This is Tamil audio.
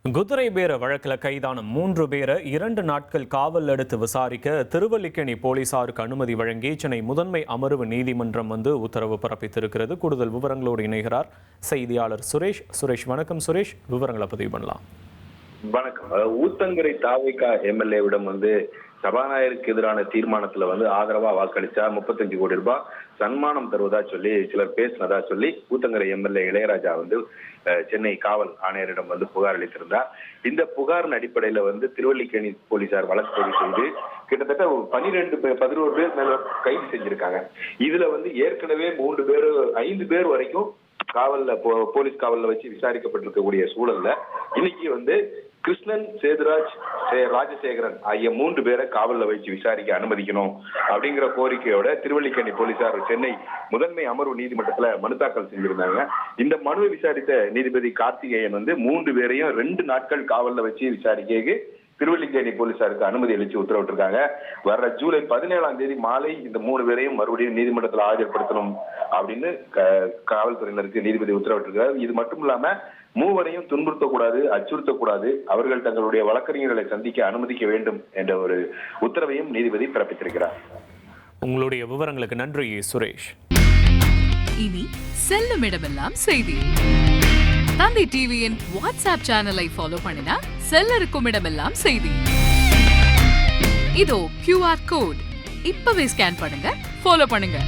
குதிரை பேர வழக்கில் கைதான 3 பேரை 2 நாட்கள் காவல் எடுத்து விசாரிக்க திருவல்லிக்கேணி போலீசாருக்கு அனுமதி வழங்கி சென்னை முதன்மை அமர்வு நீதிமன்றம் உத்தரவு பிறப்பித்திருக்கிறது. கூடுதல் விவரங்களோடு இணைகிறார் செய்தியாளர் சுரேஷ். சுரேஷ், வணக்கம். சுரேஷ், விவரங்களை பதிவு பண்ணலாம். வணக்கம். ஊத்தங்கரை தாவேகா எம்எல்ஏவிடம் சபாநாயகருக்கு எதிரான தீர்மானத்துல ஆதரவா வாக்களிச்சா 35 கோடி ரூபாய் சன்மானம் தருவதா சொல்லி சிலர் பேசினதா சொல்லி ஊத்தங்கரை எம்எல்ஏ இளையராஜா சென்னை காவல் ஆணையரிடம் புகார் அளித்திருந்தார். இந்த புகாரின் அடிப்படையில திருவல்லிக்கேணி போலீசார் வழக்கு பதிவு செய்து கிட்டத்தட்ட 11 பேர் மேல கைது செஞ்சிருக்காங்க. இதுல ஏற்கனவே 5 பேர் வரைக்கும் காவல்ல போலீஸ் காவல்ல வச்சு விசாரிக்கப்பட்டிருக்கக்கூடிய சூழல்ல இன்னைக்கு கிருஷ்ணன், சேதுராஜ், ராஜசேகரன் ஆகிய 3 பேரை காவல்ல வச்சு விசாரிக்க அனுமதிக்கணும் அப்படிங்கிற கோரிக்கையோட திருவல்லிக்கேணி போலீசார் சென்னை முதன்மை அமர்வு நீதிமன்றத்துல மனு தாக்கல் செஞ்சிருந்தாங்க. இந்த மனுவை விசாரித்த நீதிபதி கார்த்திகேயன் 3 பேரையும் 2 நாட்கள் காவல்ல வச்சு விசாரிக்க திருவல்லிக்கேணி போலீசாருக்கு அனுமதி அளிச்சு உத்தரவிட்டிருக்காங்க. வர்ற ஜூலை 17ஆம் தேதி மாலை இந்த 3 பேரையும் மறுபடியும் நீதிமன்றத்தில் ஆஜர்படுத்தணும் அப்படின்னு காவல்துறையினருக்கு நீதிபதி உத்தரவிட்டிருக்காரு. இது மட்டும் இல்லாம மூவரையும் துன்புறுத்தக்கூடாது, அச்சுறுத்தக்கூடாது, அவர்கள் தங்களுடைய வழக்கறிஞர்களை சந்திக்க அனுமதிக்க வேண்டும் என்ற ஒரு உத்தரவையும் நீதிபதி பிறப்பித்திருக்கிறார். உங்களுடைய விவரங்களுக்கு நன்றி சுரேஷ். இனி செல்லும் இடமெல்லாம் செய்தி. தந்தை டிவியின் வாட்ஸ்அப் சேனலை ஃபாலோ பண்ணினா செல்ல இருக்கும் இடமெல்லாம் செய்தி. இதோ QR கோட் இப்பவே ஸ்கேன் பண்ணுங்க, ஃபாலோ பண்ணுங்க.